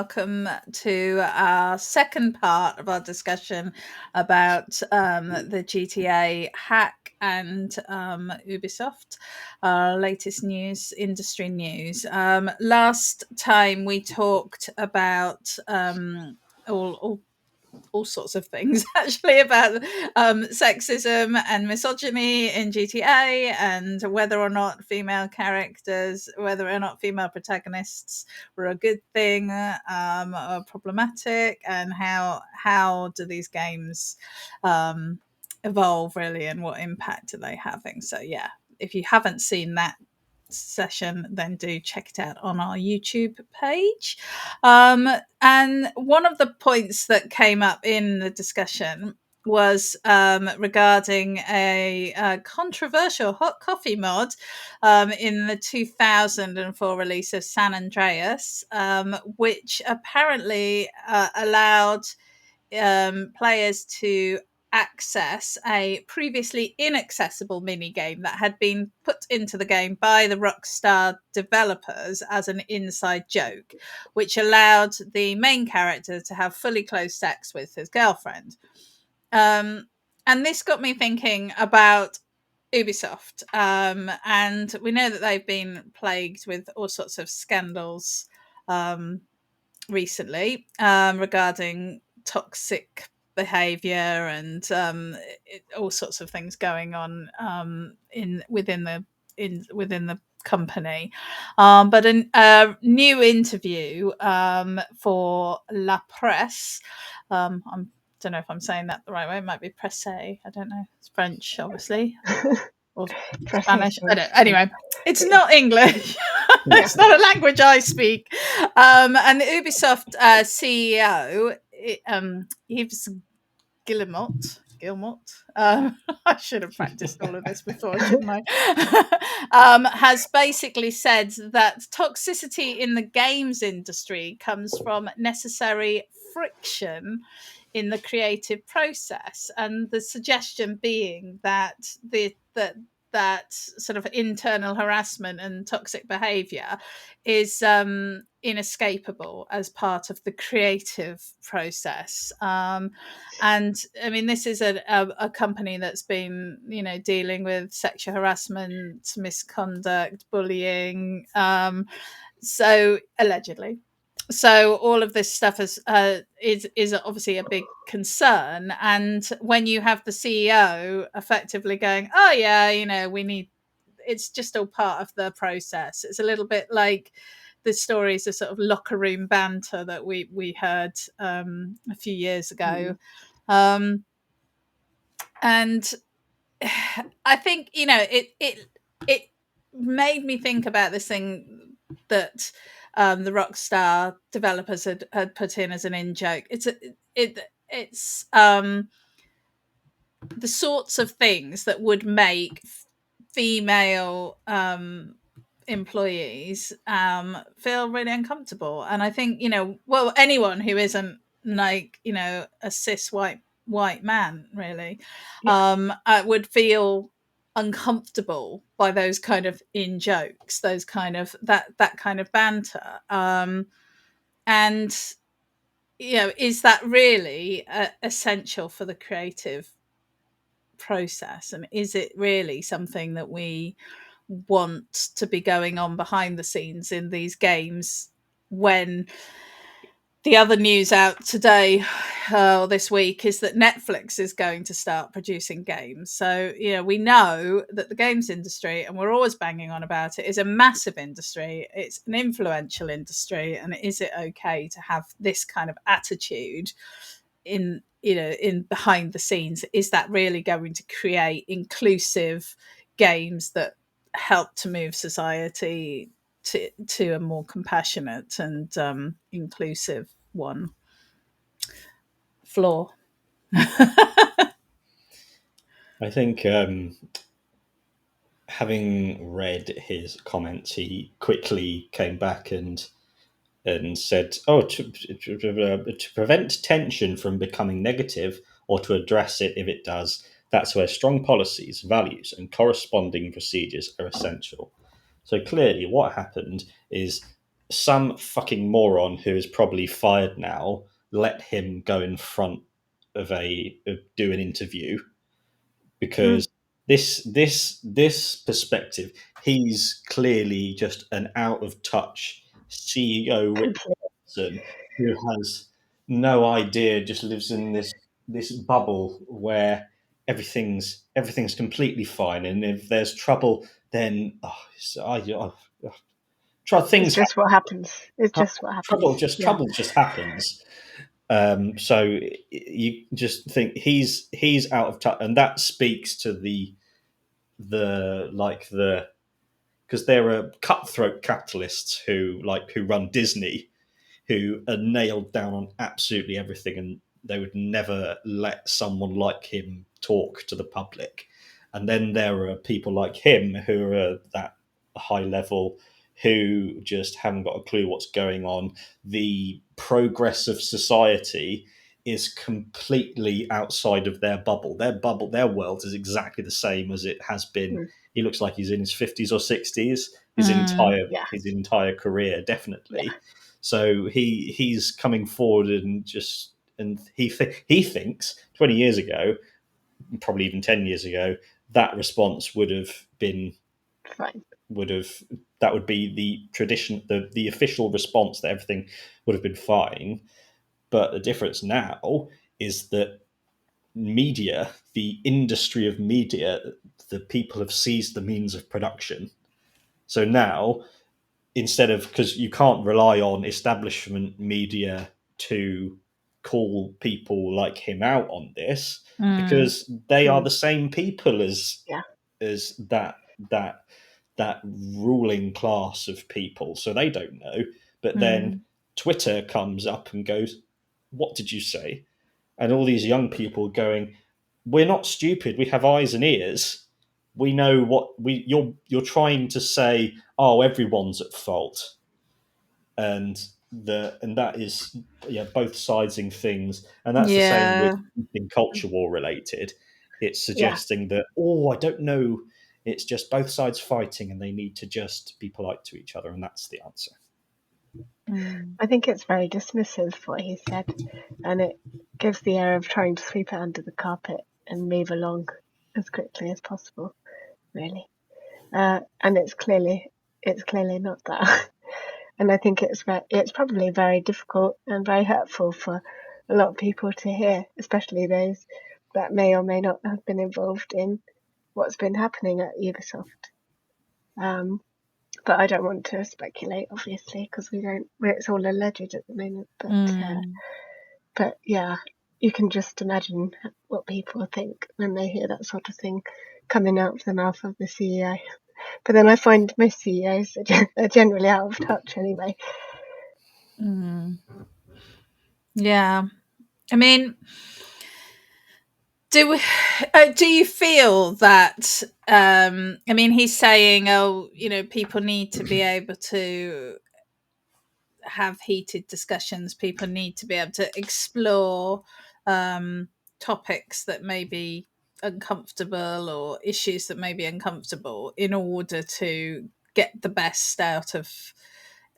welcome to our second part of our discussion about the GTA hack and Ubisoft, our latest news, industry news. Last time we talked about all sorts of things actually about sexism and misogyny in GTA, and whether or not female characters, whether or not female protagonists were a good thing or problematic, and how do these games evolve really, and what impact are they having. So yeah, if you haven't seen that session, then do check it out on our YouTube page. And one of the points that came up in the discussion was regarding a controversial hot coffee mod in the 2004 release of San Andreas, which apparently allowed players to access a previously inaccessible mini game that had been put into the game by the Rockstar developers as an inside joke, which allowed the main character to have fully closed sex with his girlfriend. And this got me thinking about Ubisoft. And we know that they've been plagued with all sorts of scandals recently regarding toxic behavior and all sorts of things going on within the company. But a new interview for La Presse. I don't know if I'm saying that the right way. It might be presse. I don't know. It's French, obviously. Or Spanish. I don't. Anyway, it's not English. It's not a language I speak. And the Ubisoft CEO, Yves Guillemot. I should have practiced all of this before, shouldn't I? Has basically said that toxicity in the games industry comes from necessary friction in the creative process, and the suggestion being that that sort of internal harassment and toxic behavior is inescapable as part of the creative process. And I mean, this is a company that's been, dealing with sexual harassment, misconduct, bullying, so allegedly. So all of this stuff is obviously a big concern, and when you have the CEO effectively going, "Oh yeah, we need," it's just all part of the process. It's a little bit like the stories of sort of locker room banter that we heard a few years ago, and I think it made me think about this thing that the Rockstar developers had put in as an in joke. It's the sorts of things that would make female employees feel really uncomfortable. And I think anyone who isn't like a cis white man really would feel uncomfortable by those kind of in jokes, those kind of that kind of banter, and is that really essential for the creative process, and is it really something that we want to be going on behind the scenes in these games, when the other news out today this week is that Netflix is going to start producing games. So we know that the games industry, and we're always banging on about it, is a massive industry. It's an influential industry, and is it okay to have this kind of attitude in behind the scenes? Is that really going to create inclusive games that help to move society to a more compassionate and inclusive one? Floor. I think having read his comments, he quickly came back and said, "Oh, to prevent tension from becoming negative, or to address it if it does, that's where strong policies, values, and corresponding procedures are essential." So clearly, what happened is some fucking moron who is probably fired now let him go in front of do an interview, Mm. because this perspective, he's clearly just an out of touch CEO Completely. person who has no idea, just lives in this bubble where everything's completely fine, and if there's trouble, then try It's things just what happens. It's happen. just what happens. Yeah. Trouble just happens. So you just think he's out of touch, and that speaks to the because there are cutthroat capitalists who run Disney, who are nailed down on absolutely everything, and they would never let someone like him talk to the public. And then there are people like him who are at that high level, who just haven't got a clue what's going on. The progress of society is completely outside of their bubble. Their world is exactly the same as it has been. Mm. He looks like he's in his 50s or 60s. Mm. Yeah. His entire career, Yeah. definitely. So he's coming forward and he thinks 20 years ago, probably even 10 years ago, that response Fine. would have that would be the tradition, the official response, that everything would have been fine. But the difference now is that media, the industry of media, the people have seized the means of production. So now, instead of, because you can't rely on establishment media to call people like him out on this, Mm. because they are Mm. the same people Yeah. as that that ruling class of people, so they don't know. But then Mm. Twitter comes up and goes, what did you say? And all these young people going, we're not stupid, we have eyes and ears, we know what you're trying to say. Oh, everyone's at fault. And that is, yeah, both sidesing things. And that's the same with Yeah. anything culture war related. It's Yeah. suggesting that, oh, I don't know, it's just both sides fighting and they need to just be polite to each other, and that's the answer. Mm. I think it's very dismissive what he said, and it gives the air of trying to sweep it under the carpet and move along as quickly as possible. Really, and it's clearly not that. And I think it's probably very difficult and very hurtful for a lot of people to hear, especially those that may or may not have been involved in what's been happening at Ubisoft. Um, but I don't want to speculate, obviously, because it's all alleged at the moment. Mm. But yeah, you can just imagine what people think when they hear that sort of thing coming out of the mouth of the CEO. But then I find most CEOs are generally out of touch anyway. Mm. Yeah. I mean, do you feel that I mean, he's saying, oh, people need to be able to have heated discussions, people need to be able to explore topics that may be uncomfortable, or issues that may be uncomfortable, in order to get the best out of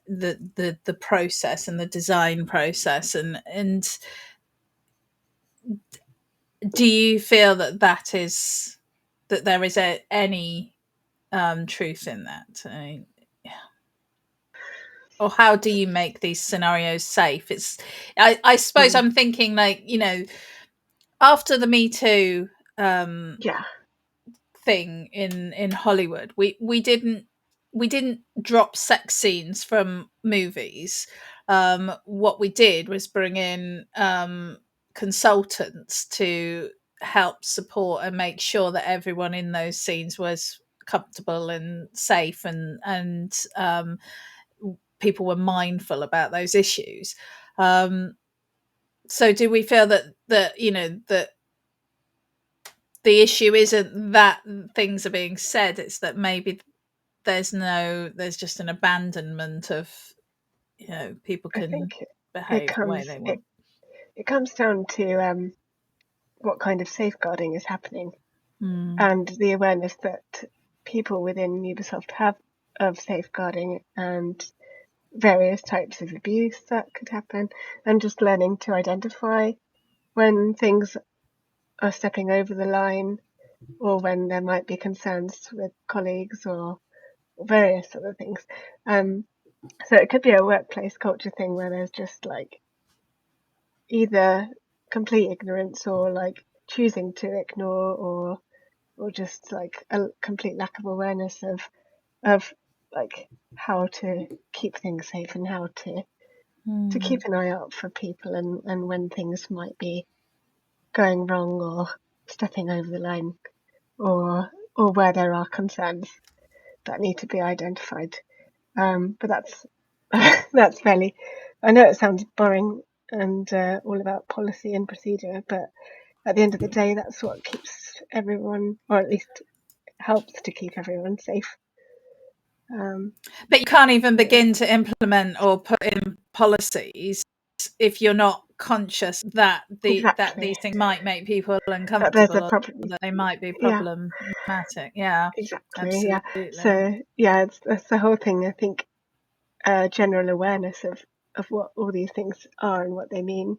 the process and the design process. And do you feel that there is any truth in that? I mean, or how do you make these scenarios safe? I suppose Mm. I'm thinking, like, after the Me Too Yeah, thing in Hollywood, we didn't drop sex scenes from movies. What we did was bring in consultants to help support and make sure that everyone in those scenes was comfortable and safe, and people were mindful about those issues. Um, so do we feel that the issue isn't that things are being said, it's that maybe there's just an abandonment of, people I can think it behave the way comes they it, want. it comes down to what kind of safeguarding is happening, Mm. and the awareness that people within Ubisoft have of safeguarding, and various types of abuse that could happen, and just learning to identify when things are stepping over the line, or when there might be concerns with colleagues or various other things. So it could be a workplace culture thing where there's just like either complete ignorance or like choosing to ignore, or just like a complete lack of awareness of like how to keep things safe and how to keep an eye out for people, and when things might be going wrong or stepping over the line, or where there are concerns that need to be identified. But that's that's fairly. I know it sounds boring and all about policy and procedure, but at the end of the day, that's what keeps everyone, or at least helps to keep everyone safe. But you can't even begin to implement or put in policies if you're not conscious that that Exactly. these things might make people That there's a uncomfortable, or problem. that they might be Yeah, problematic. Yeah, exactly. Yeah. absolutely. So yeah, that's the whole thing. I think general awareness of what all these things are and what they mean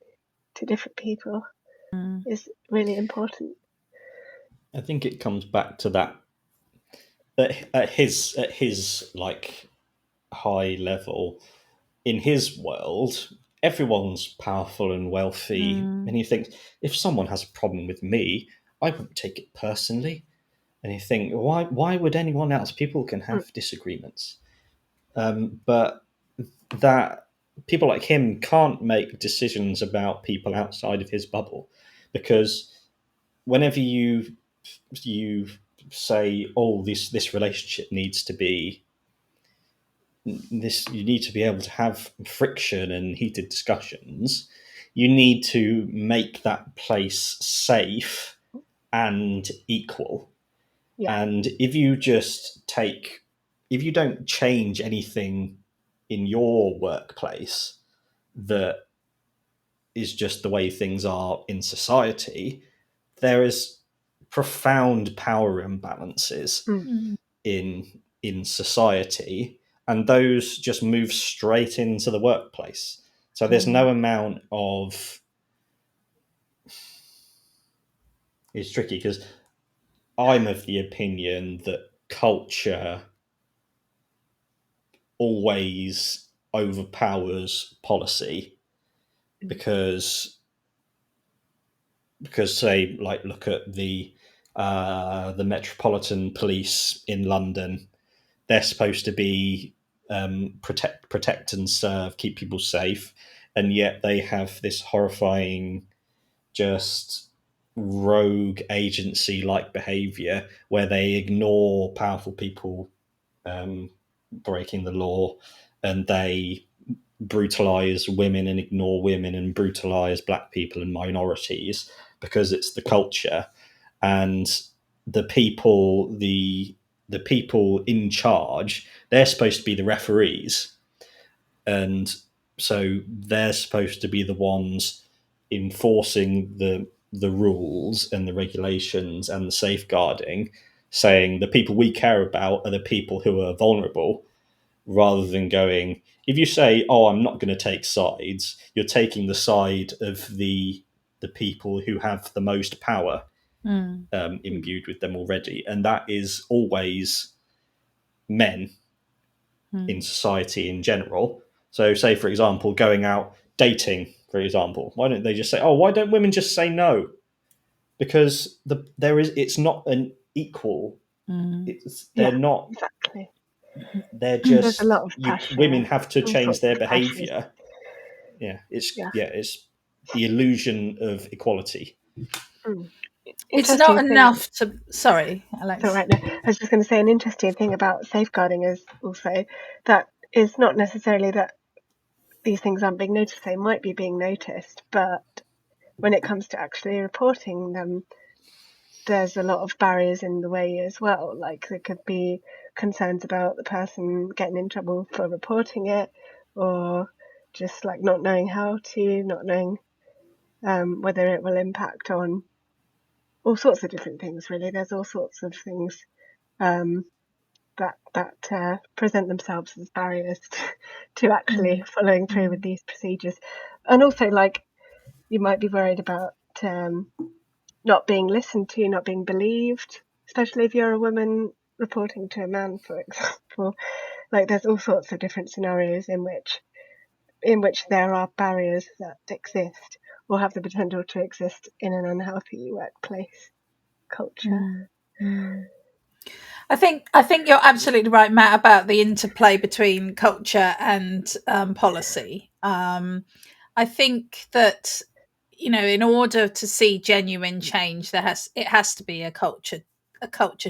to different people is really important. I think it comes back to that at his like high level, in his world, everyone's powerful and wealthy, and he thinks if someone has a problem with me, I won't take it personally. And you think, why would anyone else? People can Mm, have disagreements, but that people like him can't make decisions about people outside of his bubble, because whenever you say, oh, this relationship needs to be this, you need to be able to have friction and heated discussions, you need to make that place safe and equal. yeah. And if you don't change anything in your workplace that is just the way things are in society, there is profound power imbalances Mm, in society, and those just move straight into the workplace. So there's no amount of, it's tricky because I'm of the opinion that culture always overpowers policy, because say, like, look at the Metropolitan Police in London. They're supposed to be protect and serve, keep people safe, and yet they have this horrifying, just rogue agency like behavior where they ignore powerful people breaking the law, and they brutalize women and ignore women and brutalize black people and minorities because it's the culture. And the people in charge, they're supposed to be the referees, and so they're supposed to be the ones enforcing the rules and the regulations and the safeguarding, saying the people we care about are the people who are vulnerable, rather than going, if you say, oh, I'm not going to take sides, you're taking the side of the people who have the most power mm, imbued with them already, and that is always men in society in general. So, say for example, going out dating, for example, why don't they just say, "Oh, why don't women just say no?" Because it's not an equal. They're yeah, not. exactly. They're There's a just lot of women pressure, have to all change sorts their of pressures. behaviour. Yeah, Yeah. it's the illusion of equality. Mm. It's not Interesting thing. enough to. Sorry, So Alex. right now, I was just going to say an interesting thing about safeguarding is also that it's not necessarily that these things aren't being noticed. They might be being noticed, but when it comes to actually reporting them, there's a lot of barriers in the way as well. Like there could be concerns about the person getting in trouble for reporting it, or just like not knowing how to, not knowing whether it will impact on all sorts of different things. Really, there's all sorts of things um, that present themselves as barriers to actually following through with these procedures. And also, like, you might be worried about not being listened to, not being believed, especially if you're a woman reporting to a man, for example. Like, there's all sorts of different scenarios in which there are barriers that exist or have the potential to exist in an unhealthy workplace culture. I think you're absolutely right, Matt, about the interplay between culture and policy. I think that, in order to see genuine change, it has to be a culture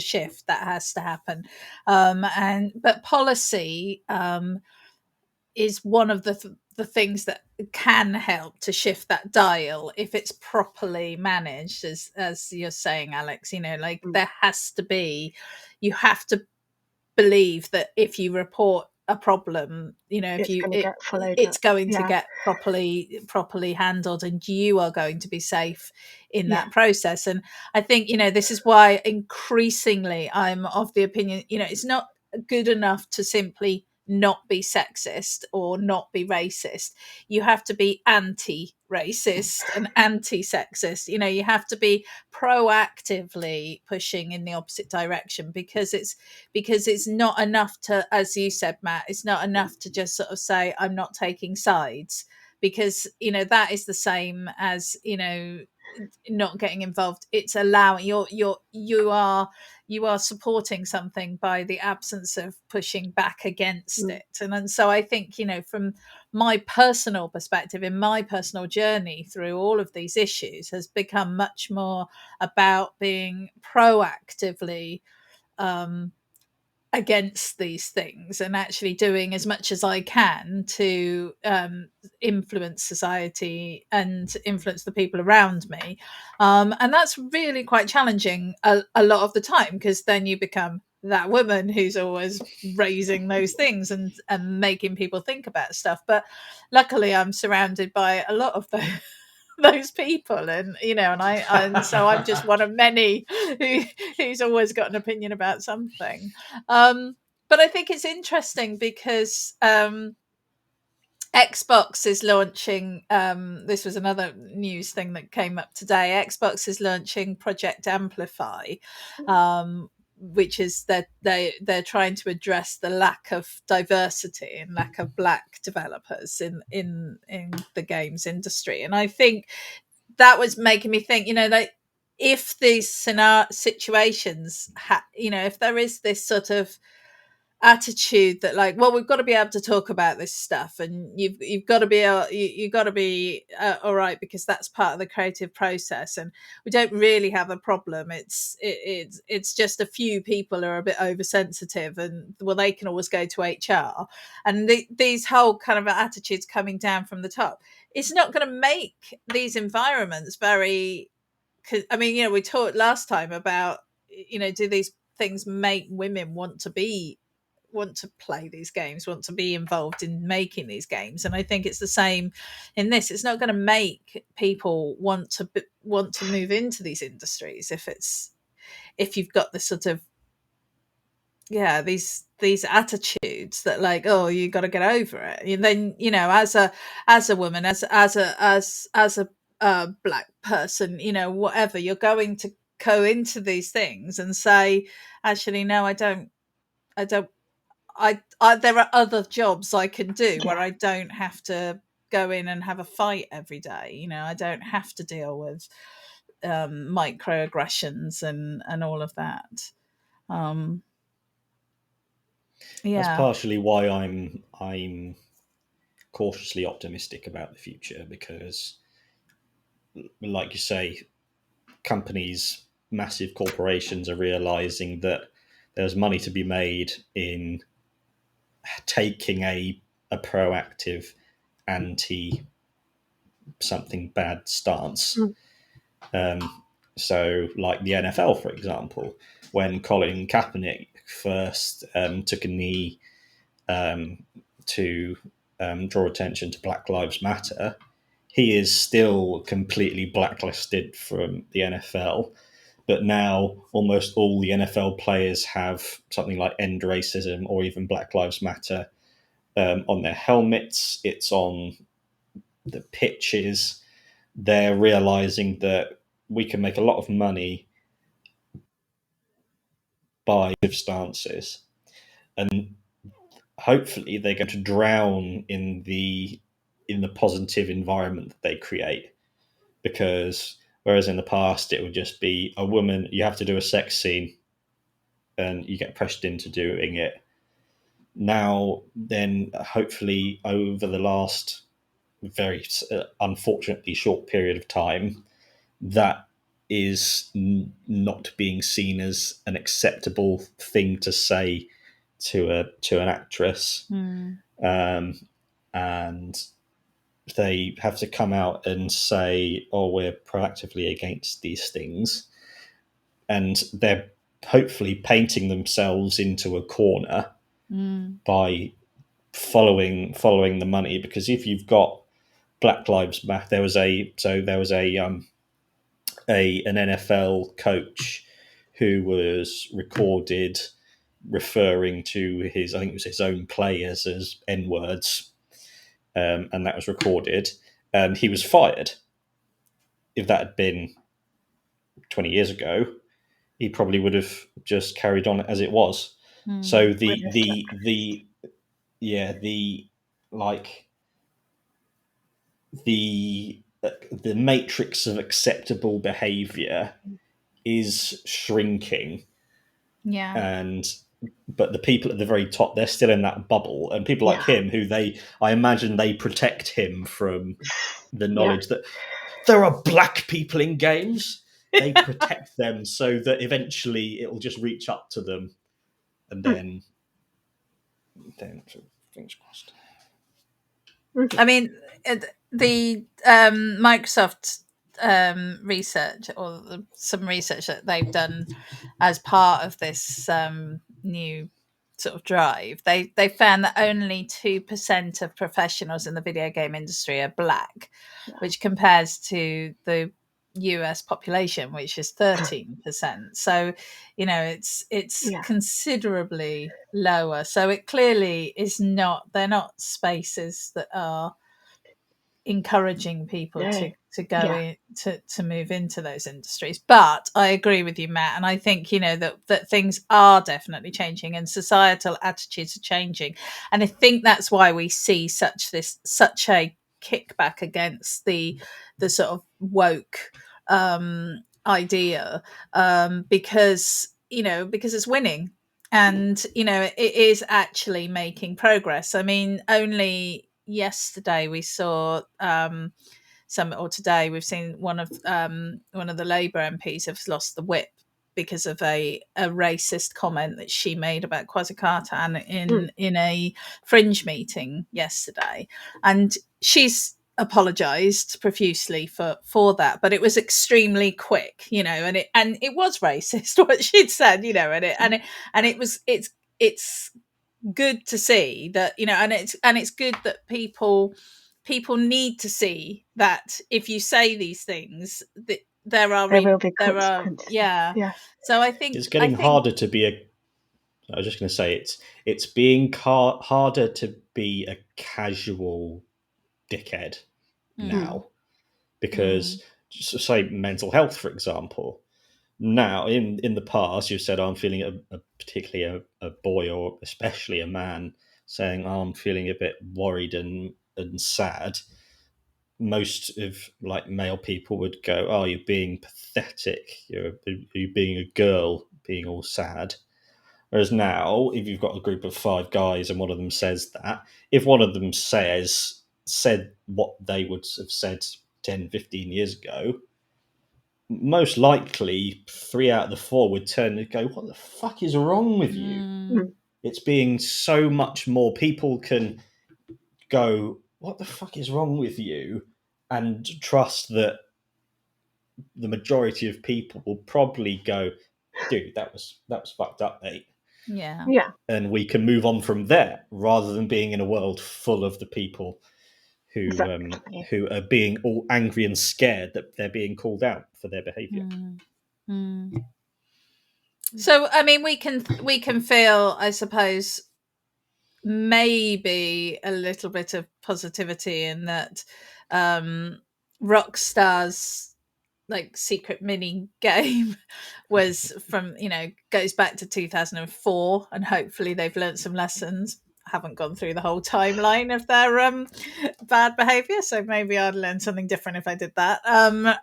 shift that has to happen, but policy is one of the things that can help to shift that dial if it's properly managed, as you're saying, Alex. Like, there has to be, you have to believe that if you report a problem, if It's you going to get followed it's up. going to Yeah. get properly handled, and you are going to be safe in Yeah. that process. And I think, this is why increasingly I'm of the opinion, it's not good enough to simply not be sexist or not be racist. You have to be anti-racist and anti-sexist. You have to be proactively pushing in the opposite direction, because it's not enough to, as you said, Matt, it's not enough to just sort of say, I'm not taking sides, because that is the same as not getting involved. It's allowing, you are supporting something by the absence of pushing back against it. And so I think, from my personal perspective, in my personal journey through all of these issues, has become much more about being proactively against these things, and actually doing as much as I can to influence society and influence the people around me. And that's really quite challenging a lot of the time, because then you become that woman who's always raising those things and making people think about stuff. But luckily, I'm surrounded by a lot of those people, and and so I'm just one of many who's always got an opinion about something. But I think it's interesting because Xbox is launching, this was another news thing that came up today. Xbox is launching Project Amplify, which is that they're trying to address the lack of diversity and lack of black developers in the games industry. And I think that was making me think, like, if these situations if there is this sort of attitude that, like, well, we've got to be able to talk about this stuff, and you've got to be you got to be all right, because that's part of the creative process, and we don't really have a problem. It's just a few people are a bit oversensitive, and, well, they can always go to HR. And these whole kind of attitudes coming down from the top, it's not going to make these environments very, I mean, we talked last time about, do these things make women want to play these games, want to be involved in making these games? And I think it's the same in this. It's not going to make people want to move into these industries if you've got this sort of, these attitudes that, like, oh, you got to get over it. And then, as a woman, as a black person, whatever, you're going to go into these things and say, actually, no, I don't. There are other jobs I can do where I don't have to go in and have a fight every day. I don't have to deal with microaggressions and all of that. That's Yeah. partially why I'm cautiously optimistic about the future, because, like you say, companies, massive corporations, are realizing that there's money to be made in taking a proactive anti something bad stance. So, like the NFL, for example, when Colin Kaepernick first took a knee to draw attention to Black Lives Matter, he is still completely blacklisted from the NFL. but now almost all the NFL players have something like End Racism or even Black Lives Matter on their helmets. It's on the pitches. They're realizing that we can make a lot of money by stances, and hopefully they're going to drown in the positive environment that they create. Because whereas in the past it would just be a woman, you have to do a sex scene, and you get pressured into doing it. Now, then, hopefully, over the last very unfortunately short period of time, that is not being seen as an acceptable thing to say to an actress, and they have to come out and say, "Oh, we're proactively against these things," and they're hopefully painting themselves into a corner by following the money. Because if you've got Black Lives Matter, there was an NFL coach who was recorded referring to I think it was his own players as N words, and that was recorded, and he was fired. If that had been 20 years ago, he probably would have just carried on as it was. So the matrix of acceptable behavior is shrinking, but the people at the very top, they're still in that bubble, and people like him, who I imagine they protect him from the knowledge that there are black people in games. They protect them so that eventually it'll just reach up to them, and then things crossed. I mean, the Microsoft research, or some research that they've done as part of this new sort of drive, they found that only 2% of professionals in the video game industry are black, which compares to the US population, which is 13%. So, it's considerably lower. So it clearly is not, they're not spaces that are encouraging people to go in, to move into those industries. But I agree with you, Matt, and I think that things are definitely changing and societal attitudes are changing, and I think that's why we see such a kickback against the sort of woke idea, because it's winning, and it is actually making progress. I mean, only yesterday we saw or today we've seen one of the Labour MPs have lost the whip because of a racist comment that she made about Kwasi Kwarteng in a fringe meeting yesterday, and she's apologized profusely for that, but it was extremely quick, and it was racist what she'd said, it's good to see that, and it's good that people need to see that if you say these things, that there will be consequences. So I think it's getting harder to be I was just going to say it's being harder to be a casual dickhead now, because say mental health, for example. Now, in the past, you've said, I'm feeling particularly a boy, or especially a man, saying, I'm feeling a bit worried and sad. Most of male people would go, oh, you're being pathetic. You're being a girl, being all sad. Whereas now, if you've got a group of 5 guys and one of them says that, if one of them said what they would have said 10, 15 years ago, most likely 3 out of the 4 would turn and go, what the fuck is wrong with you? It's being so much more. People can go, what the fuck is wrong with you? And trust that the majority of people will probably go, dude, that was fucked up, mate. Yeah. And we can move on from there, rather than being in a world full of the people who are being all angry and scared that they're being called out for their behaviour. So, I mean, we can feel, I suppose, maybe a little bit of positivity in that Rockstar's like secret mini game was from, goes back to 2004, and hopefully they've learned some lessons. I haven't gone through the whole timeline of their bad behavior, so maybe I'd learn something different if I did that. And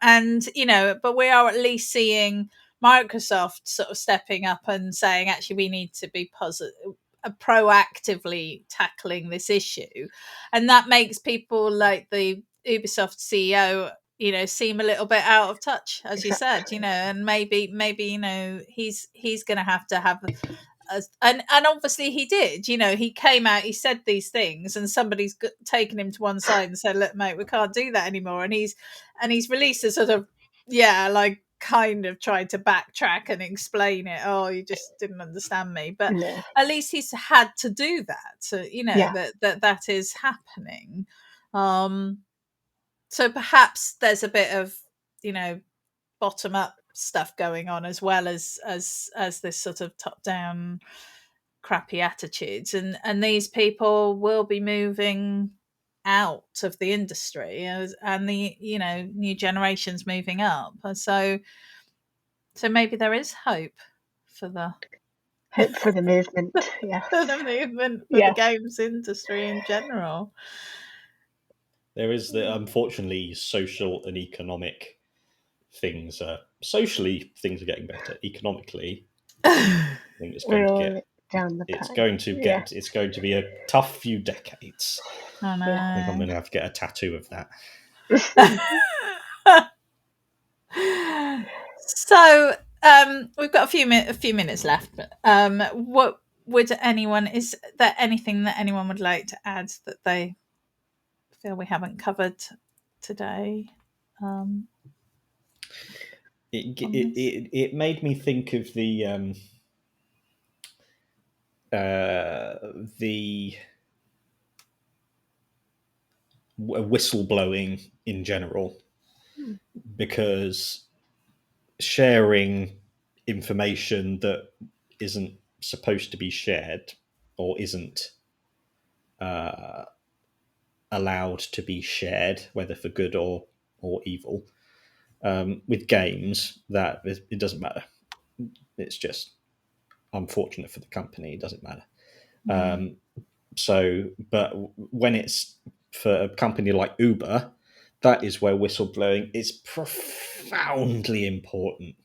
but we are at least seeing Microsoft sort of stepping up and saying, actually, we need to be positive, proactively tackling this issue, and that makes people like the Ubisoft CEO seem a little bit out of touch, as you said, and maybe he's going to have and obviously he did, he came out, he said these things, and somebody's taken him to one side and said, look, mate, we can't do that anymore, and he's released a sort of like kind of tried to backtrack and explain it. Oh, you just didn't understand me, but No. at least he's had to do that, so that is happening. So perhaps there's a bit of bottom up stuff going on, as well as this sort of top down crappy attitudes, and these people will be moving out of the industry, and the new generations moving up. So maybe there is hope for the movement. Yes. for the movement, for the games industry in general. There is unfortunately social and economic things. Socially, things are getting better. Economically, I think it's going to get down the pipe. It's going to be a tough few decades. I know. I think I'm going to have to get a tattoo of that. So we've got a few minutes left. What would is there anything that anyone would like to add that they feel we haven't covered today? It made me think of the whistleblowing in general, because sharing information that isn't supposed to be shared or isn't allowed to be shared, whether for good or evil, with games, that it doesn't matter. It's just unfortunate for the company. It doesn't matter. But when it's for a company like Uber, that is where whistleblowing is profoundly important.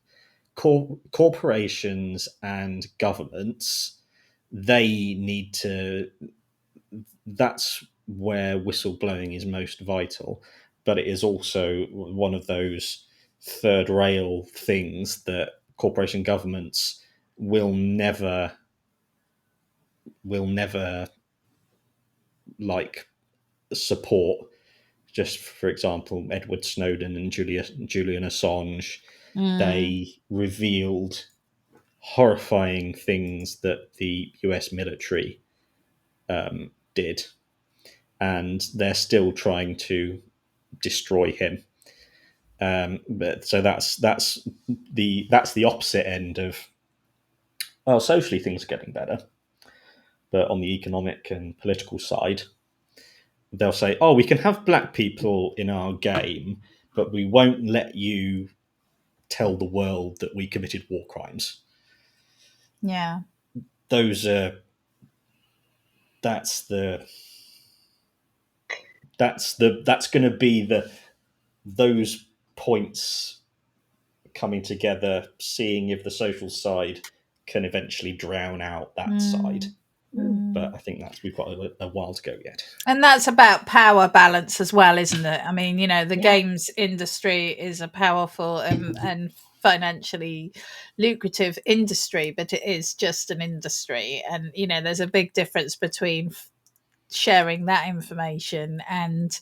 Corporations and governments, they need to. That's where whistleblowing is most vital, but it is also one of those third rail things that corporation governments will never like support. Just for example, Edward Snowden and Julian Assange, they revealed horrifying things that the US military did, and they're still trying to destroy him. But so that's the opposite end of, well, socially things are getting better, but on the economic and political side, they'll say, oh, we can have black people in our game, but we won't let you tell the world that we committed war crimes. Yeah. That's going to be those points coming together, seeing if the social side can eventually drown out that side. But I think we've got a while to go yet. And that's about power balance as well, isn't it? I mean, the games industry is a powerful and financially lucrative industry, but it is just an industry. And, there's a big difference between sharing that information and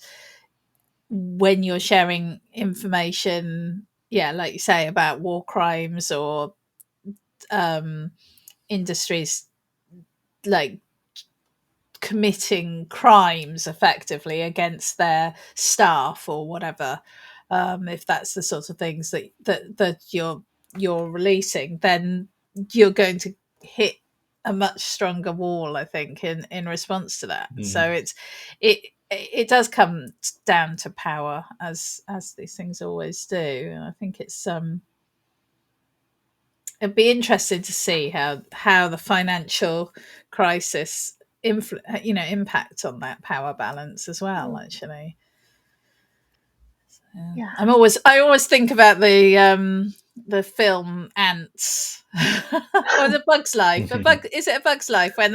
when you're sharing information, like you say, about war crimes or industries like committing crimes effectively against their staff or whatever, if that's the sort of things that you're you're releasing, then you're going to hit a much stronger wall, I think, in response to that. So it does come down to power, as these things always do. And I think it'd be interesting to see how the financial crisis impact on that power balance as well, actually. Yeah. I always think about the film Ants or the Bug's Life. Is it a Bug's Life when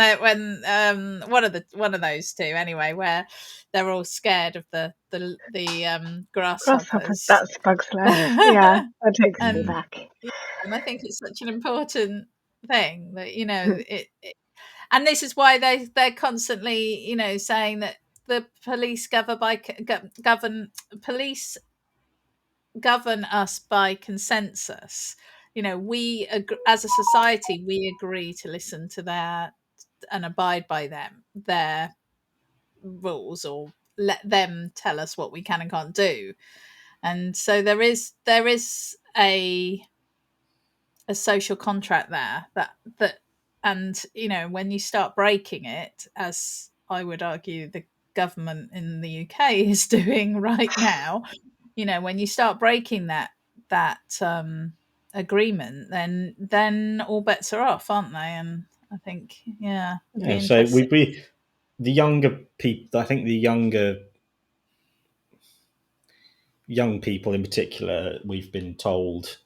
one of those two anyway, where they're all scared of the Grasshoppers, grasshoppers. that's Bug's Life. Yeah, that takes me and back. and I think it's such an important thing that and this is why they're constantly saying that the police police govern us by consensus. We as a society, we agree to listen to their and abide by their rules, or let them tell us what we can and can't do. And so there is a social contract there that and when you start breaking it, as I would argue the government in the UK is doing right now, when you start breaking that agreement, then all bets are off, aren't they? And I think it'd be Yeah, so interesting. the younger people, I think the young people in particular, we've been told,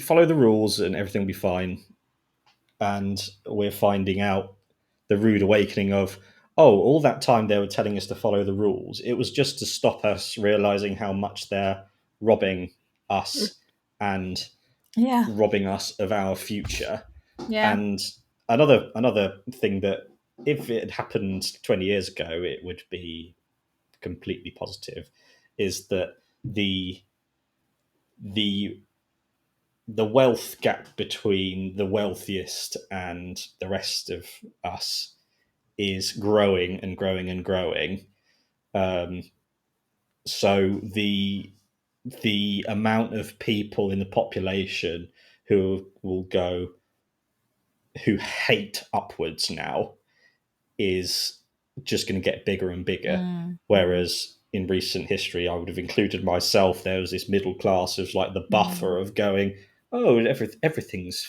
follow the rules and everything will be fine. And we're finding out the rude awakening of, oh, all that time they were telling us to follow the rules, it was just to stop us realizing how much they're robbing us and Yeah, robbing us of our future. yeah. And another thing that, if it had happened 20 years ago, it would be completely positive, is that the the wealth gap between the wealthiest and the rest of us is growing and growing and growing. Um, so the amount of people in the population who hate upwards now is just going to get bigger and bigger. Mm, Whereas in recent history, I would have included myself. There was this middle class of like the buffer mm, of going, oh, everything's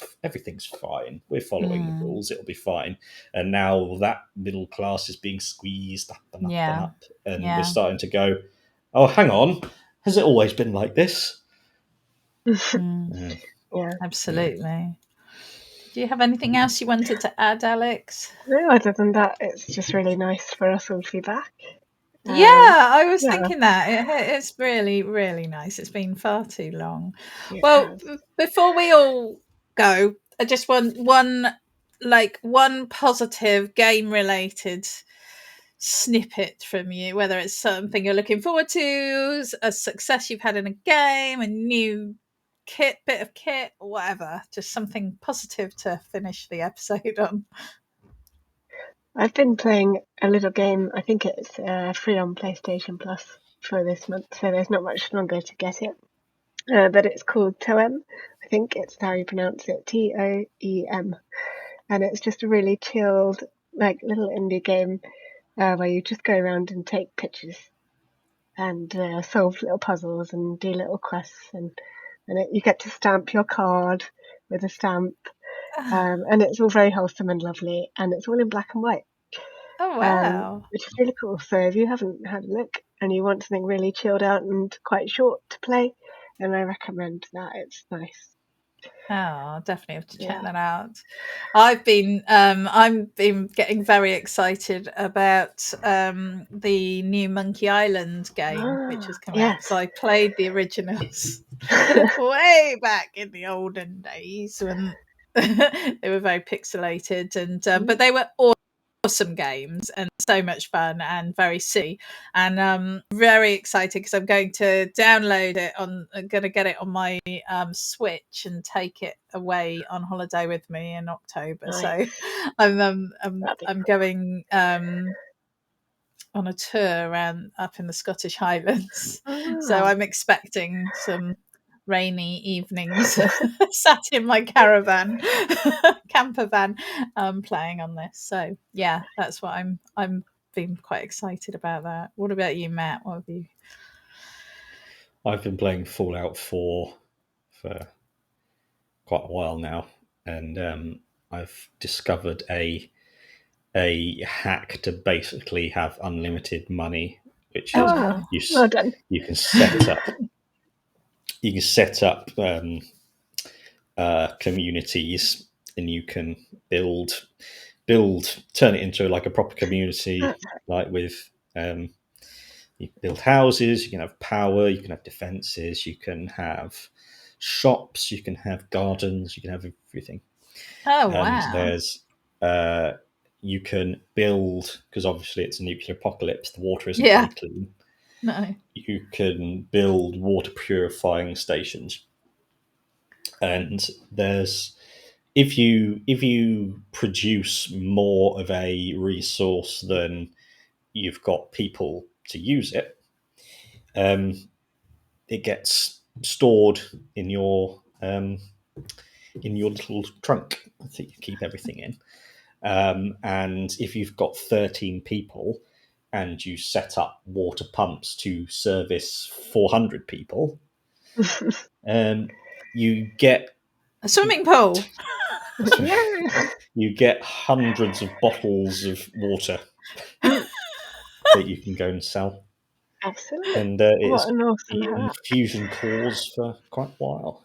fine. We're following the mm. rules. It'll be fine. And now that middle class is being squeezed up and up and Yeah, up, and we're yeah. starting to go, oh, hang on, has it always been like this? Mm, Yeah. Yeah. absolutely. Do you have anything else you wanted to add, Alex? No, other than that, it's just really nice for us all to be back. Yeah, I was Yeah, thinking that it's really, really nice. It's been far too long. it Well, has. before we all go, I just want one positive game related snippet from you, whether it's something you're looking forward to, a success you've had in a game, a new bit of kit, or whatever. Just something positive to finish the episode on. I've been playing a little game. I think it's free on PlayStation Plus for this month, so there's not much longer to get it. But it's called Toem. I think it's how you pronounce it, Toem. And it's just a really chilled, like little indie game where you just go around and take pictures and solve little puzzles and do little quests, and you get to stamp your card with a stamp, and it's all very wholesome and lovely, and it's all in black and white, Oh wow. which is really cool. So if you haven't had a look and you want something really chilled out and quite short to play, then I recommend that. It's nice. Oh, I'll definitely have to check Yeah. that out. I've been getting very excited about the new Monkey Island game which has come out, because Yes. I played the originals way back in the olden days when they were very pixelated, and but they were awesome games and so much fun and very silly, and very excited because I'm going to download it I'm going to get it on my Switch and take it away on holiday with me in October. Nice. So That'd be I'm cool. going on a tour around up in the Scottish Highlands. So Ah, I'm expecting some rainy evenings sat in my camper van, playing on this. So yeah, that's what I'm been quite excited about that. What about you, Matt? What have you? I've been playing Fallout 4 for quite a while now, and I've discovered a hack to basically have unlimited money, which Oh is Oh, wow. well done. you can set up communities, and you can turn it into like a proper community, That's like with you can build houses, you can have power, you can have defenses, you can have shops, you can have gardens, you can have everything. Oh And wow. there's you can build, because obviously it's a nuclear apocalypse, the water isn't Yeah. very clean. No. You can build water purifying stations, and there's if you produce more of a resource than you've got people to use it, um, it gets stored in your little trunk that you keep everything in. And if you've got 13 people and you set up water pumps to service 400 people, you get A swimming pool. Yeah. you get hundreds of bottles of water that you can go and sell. Excellent. And What it's an awesome been hack. fusion cores for quite a while.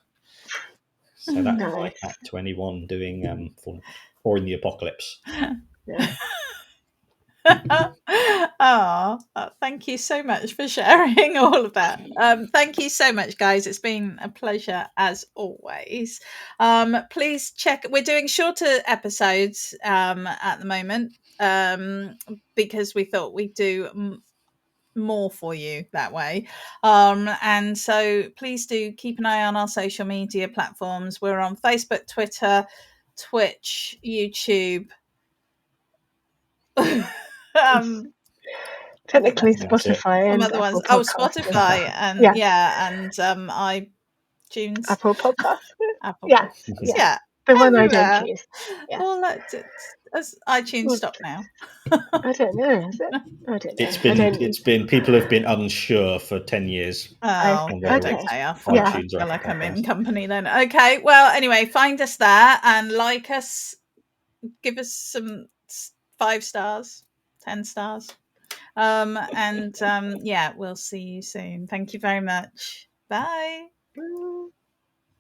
So that's my Nice. hack to anyone doing or in the apocalypse. Yeah. Oh, thank you so much for sharing all of that. Thank you so much, guys. It's been a pleasure as always. Please check. We're doing shorter episodes at the moment because we thought we'd do more for you that way. And so please do keep an eye on our social media platforms. We're on Facebook, Twitter, Twitch, YouTube. um Technically I think that's it. Spotify some and other ones. Apple Oh, Podcasts as well. Spotify and Yeah. yeah, and iTunes, Apple Podcasts. Apple Yes. Podcasts. Yes. Yeah, The one I don't everywhere. use. Yes. Well, has iTunes Well, stopped now? I don't know. Is it? I don't know. It's I been don't. it's been people have been unsure for 10 years I. Oh, on good. whether Okay. it's Okay, Yeah. I iTunes or feel Apple like I'm in Podcast. company then. Okay, well, anyway, find us there and like us. Give us some 5 stars, 10 stars. And yeah, we'll see you soon. Thank you very much. Bye. Mm.